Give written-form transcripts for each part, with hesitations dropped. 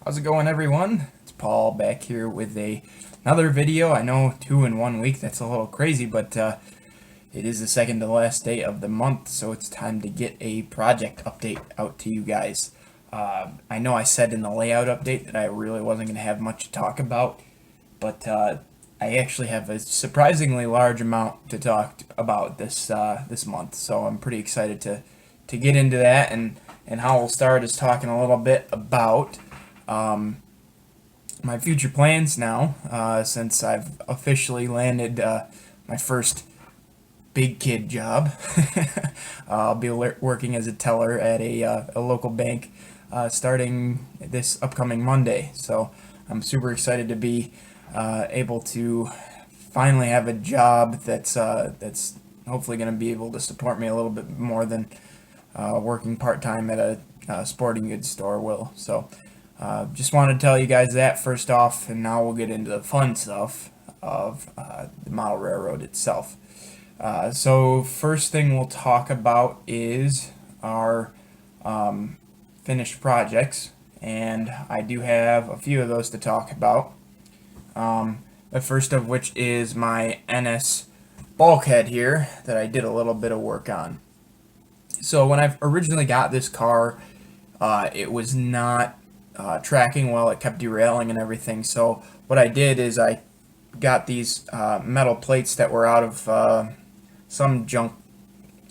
How's it going, everyone? It's Paul back here with another video. I know 2 in 1 week, that's a little crazy, but it is the second to last day of the month, so it's time to get a project update out to you guys. I know I said in the layout update that I really wasn't going to have much to talk about, but I actually have a surprisingly large amount to talk about this month, so I'm pretty excited to get into that. And how we'll start is talking a little bit about my future plans now, since I've officially landed my first big kid job. I'll be working as a teller at a local bank starting this upcoming Monday. So I'm super excited to be able to finally have a job that's hopefully going to be able to support me a little bit more than working part-time at a sporting goods store will. So just wanted to tell you guys that first off, and now we'll get into the fun stuff of the model railroad itself. So first thing we'll talk about is our finished projects, and I do have a few of those to talk about. The first of which is my NS bulkhead here that I did a little bit of work on. So when I originally got this car, it was not tracking well. It kept derailing and everything. So what I did is I got these metal plates that were out of some junk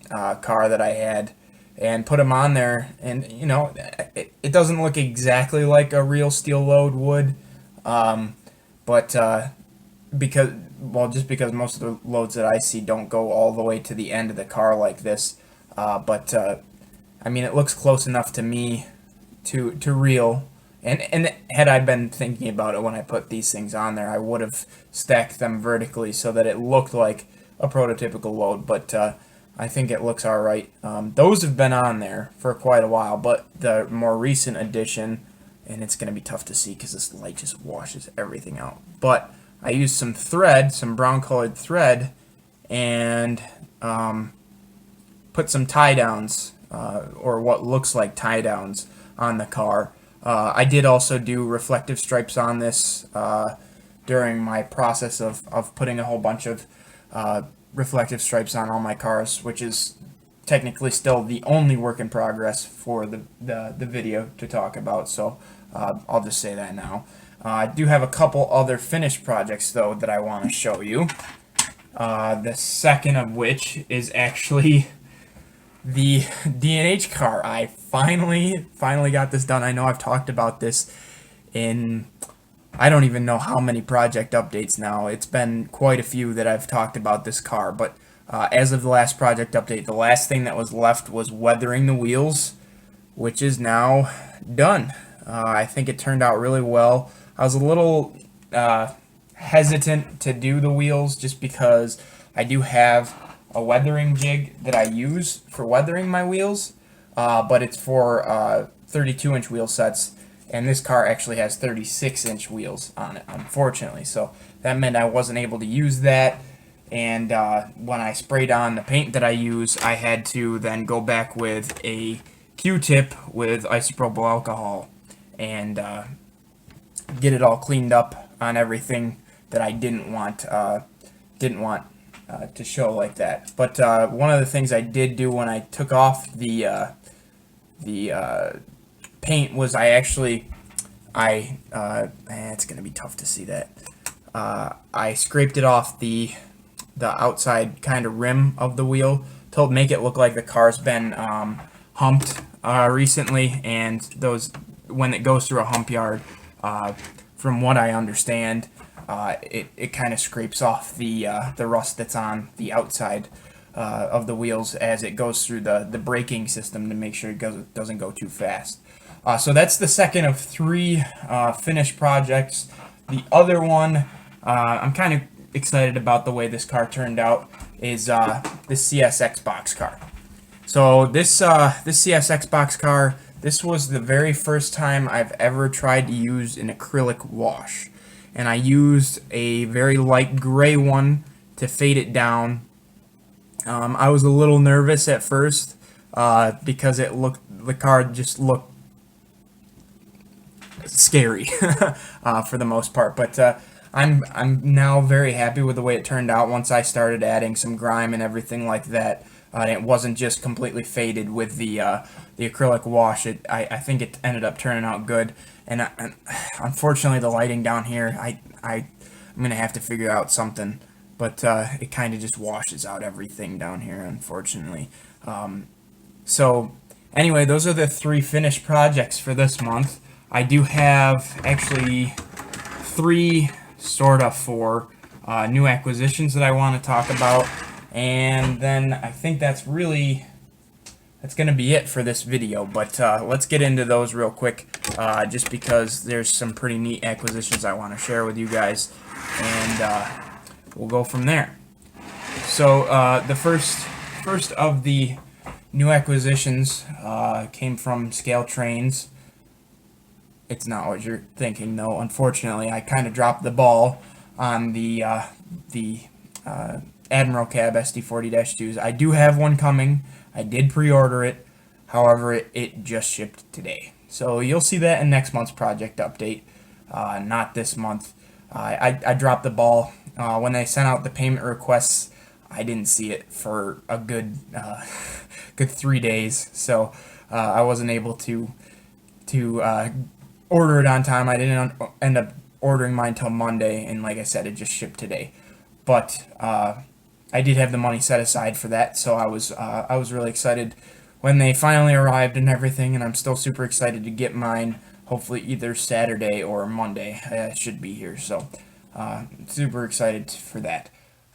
car that I had, and put them on there. And you know, it doesn't look exactly like a real steel load would, but just because most of the loads that I see don't go all the way to the end of the car like this. But I mean, it looks close enough to me to reel. And had I been thinking about it when I put these things on there, I would have stacked them vertically so that it looked like a prototypical load. But I think it looks all right. Those have been on there for quite a while, but the more recent addition, and it's going to be tough to see because this light just washes everything out. But I used some thread, some brown colored thread, and put some tie downs, or what looks like tie downs, on the car. I did also do reflective stripes on this during my process of putting a whole bunch of reflective stripes on all my cars, which is technically still the only work in progress for the video to talk about. So I'll just say that now. I do have a couple other finished projects though that I want to show you. The second of which is actually the D&H car. I finally got this done. I know I've talked about this in I don't even know how many project updates now. It's been quite a few that I've talked about this car, but as of the last project update, the last thing that was left was weathering the wheels, which is now done. I think it turned out really well. I was a little hesitant to do the wheels just because I do have a weathering jig that I use for weathering my wheels, but it's for 32-inch wheel sets, and this car actually has 36-inch wheels on it, unfortunately. So that meant I wasn't able to use that, and when I sprayed on the paint that I use, I had to then go back with a Q-tip with isopropyl alcohol and get it all cleaned up on everything that I didn't want to show like that. But one of the things I did do when I took off the paint was it's gonna be tough to see that. I scraped it off the outside kind of rim of the wheel to make it look like the car's been humped recently, and those when it goes through a hump yard, from what I understand, it kind of scrapes off the rust that's on the outside of the wheels as it goes through the braking system to make sure it doesn't go too fast. So that's the second of three finished projects. The other one, I'm kind of excited about the way this car turned out, is this CSX box car. So this CSX box car, this was the very first time I've ever tried to use an acrylic wash. And I used a very light gray one to fade it down. I was a little nervous at first because the car just looked scary for the most part. But I'm now very happy with the way it turned out once I started adding some grime and everything like that. It wasn't just completely faded with the acrylic wash. I think it ended up turning out good. And unfortunately, the lighting down here, I'm gonna have to figure out something. But it kind of just washes out everything down here, unfortunately. So anyway, those are the 3 finished projects for this month. I do have actually 3, sort of 4 new acquisitions that I want to talk about. And then I think that's going to be it for this video. But let's get into those real quick, just because there's some pretty neat acquisitions I want to share with you guys. And we'll go from there. So the first of the new acquisitions came from Scale Trains. It's not what you're thinking, though. Unfortunately, I kind of dropped the ball on the Admiral Cab SD40-2s. I do have one coming. I did pre-order it. However, it just shipped today. So you'll see that in next month's project update, not this month. I dropped the ball. When they sent out the payment requests, I didn't see it for a good 3 days. So I wasn't able to order it on time. I didn't end up ordering mine until Monday, and like I said, it just shipped today. But I did have the money set aside for that, so I was really excited when they finally arrived and everything, and I'm still super excited to get mine. Hopefully either Saturday or Monday. It should be here, so super excited for that.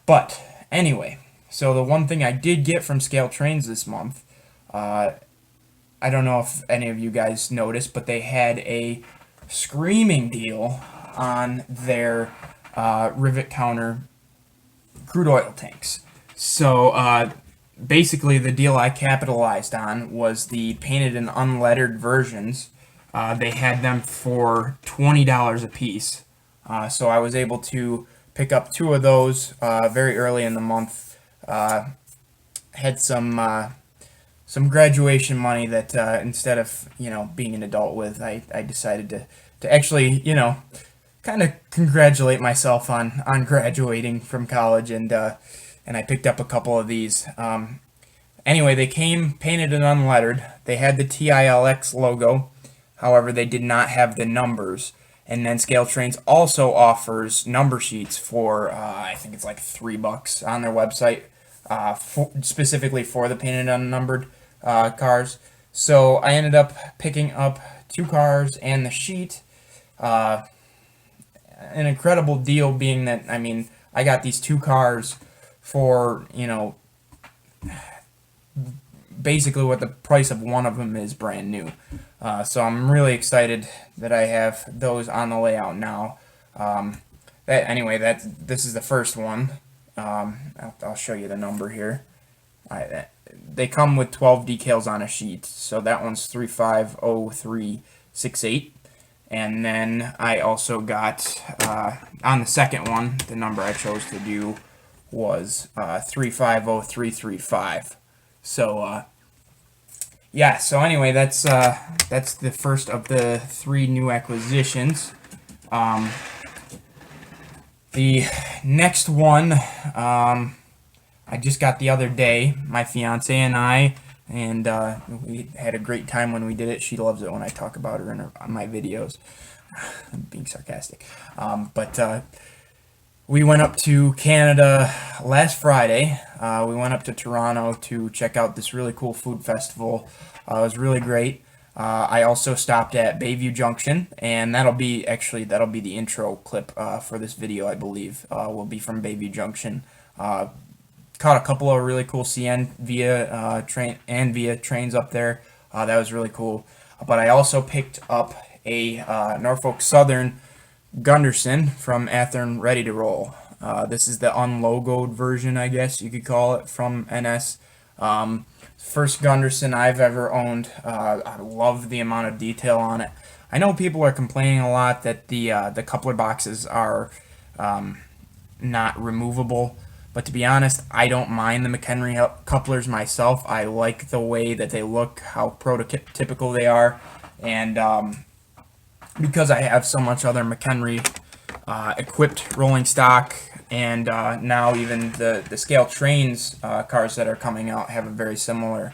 But anyway, so the one thing I did get from Scale Trains this month, I don't know if any of you guys noticed, but they had a screaming deal on their rivet counter crude oil tanks. So basically the deal I capitalized on was the painted and unlettered versions. They had them for $20 a piece. So I was able to pick up 2 of those very early in the month. Had some graduation money that instead of being an adult with, I decided to actually kind of congratulate myself on graduating from college, and I picked up a couple of these. Anyway, they came painted and unlettered. They had the TILX logo, however they did not have the numbers. And then Scale Trains also offers number sheets for I think it's like $3 on their website, specifically for the painted and unnumbered cars. So I ended up picking up 2 cars and the sheet. An incredible deal, being that I got these 2 cars for basically what the price of one of them is brand new. So I'm really excited that I have those on the layout now. This is the first one. I'll show you the number here. They come with 12 decals on a sheet, so that one's 350368. And then I also got, on the second one, the number I chose to do was 350335. So, yeah, so anyway, that's the first of the 3 new acquisitions. The next one, I just got the other day. My fiance and I, and we had a great time when we did it. She loves it when I talk about her in my videos. I'm being sarcastic. But we went up to Canada last Friday. We went up to Toronto to check out this really cool food festival. It was really great. I also stopped at Bayview Junction, and that'll be the intro clip for this video, I believe. Will be from Bayview Junction. Caught a couple of really cool CN via trains up there. That was really cool. But I also picked up a Norfolk Southern Gunderson from Athearn Ready to Roll. This is the unlogoed version, I guess you could call it, from NS. First Gunderson I've ever owned. I love the amount of detail on it. I know people are complaining a lot that the coupler boxes are not removable, but to be honest, I don't mind the McHenry couplers myself. I like the way that they look, how prototypical they are, and because I have so much other McHenry equipped rolling stock, and now even the scale trains cars that are coming out have a very similar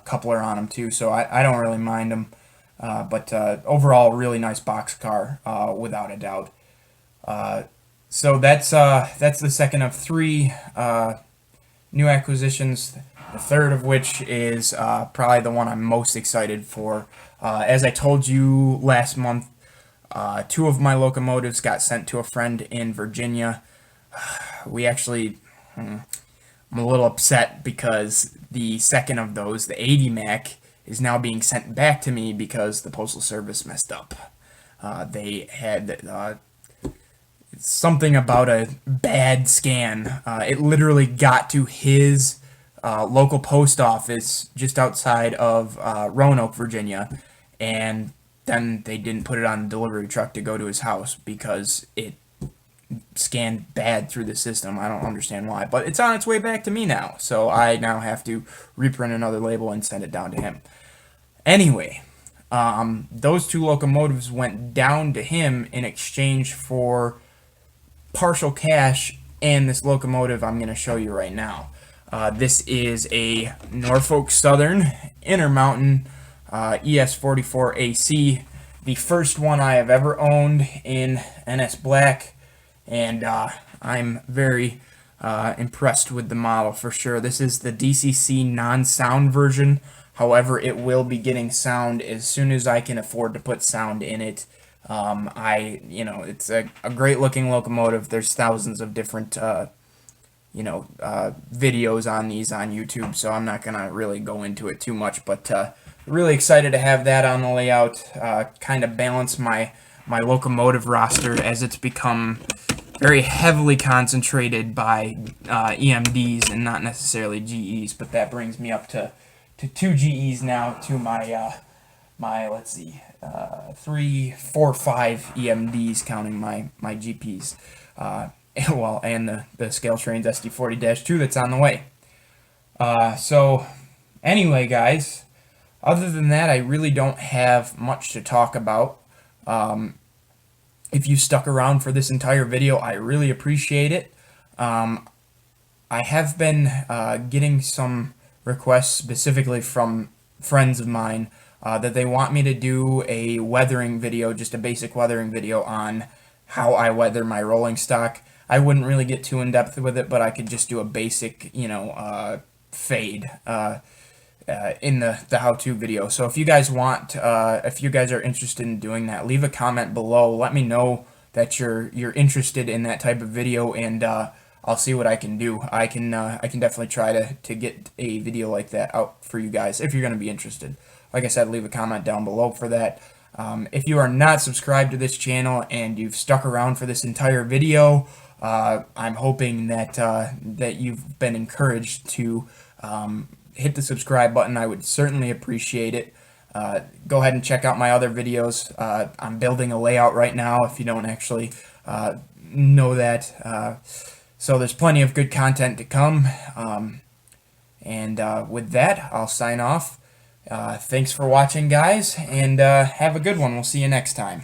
coupler on them too, so I don't really mind them. But overall, really nice box car, without a doubt. So that's the second of three new acquisitions. The third of which is probably the one I'm most excited for. As I told you last month, two of my locomotives got sent to a friend in Virginia. We actually, I'm a little upset because the second of those, the 80 Mac, is now being sent back to me because the Postal Service messed up. They had something about a bad scan. It literally got to his local post office just outside of Roanoke, Virginia, and then they didn't put it on the delivery truck to go to his house because it scanned bad through the system. I don't understand why, but it's on its way back to me now, so I now have to reprint another label and send it down to him. Anyway, those two locomotives went down to him in exchange for partial cash and this locomotive I'm going to show you right now. This is a Norfolk Southern Intermountain ES44AC, the first one I have ever owned in NS Black, and I'm very impressed with the model for sure. This is the DCC non-sound version. However, it will be getting sound as soon as I can afford to put sound in it. It's a great looking locomotive. There's thousands of different, videos on these on YouTube, so I'm not gonna really go into it too much, but really excited to have that on the layout. Kind of balance my locomotive roster as it's become very heavily concentrated by EMDs and not necessarily GEs, but that brings me up to two GEs now to my let's see, 3, 4, 5 EMDs counting my GPs, and the Scale Trains SD40-2 that's on the way. So anyway, guys, other than that, I really don't have much to talk about. If you stuck around for this entire video, I really appreciate it. I have been getting some requests specifically from friends of mine that they want me to do a weathering video, just a basic weathering video on how I weather my rolling stock. I wouldn't really get too in-depth with it, but I could just do a basic, fade in the how-to video. So if you guys want, if you guys are interested in doing that, leave a comment below. Let me know that you're interested in that type of video, and I'll see what I can do. I can definitely try to get a video like that out for you guys if you're going to be interested. Like I said, leave a comment down below for that. If you are not subscribed to this channel and you've stuck around for this entire video, I'm hoping that that you've been encouraged to hit the subscribe button. I would certainly appreciate it. Go ahead and check out my other videos. I'm building a layout right now, if you don't actually know that. So there's plenty of good content to come. And with that, I'll sign off. Thanks for watching, guys, and have a good one. We'll see you next time.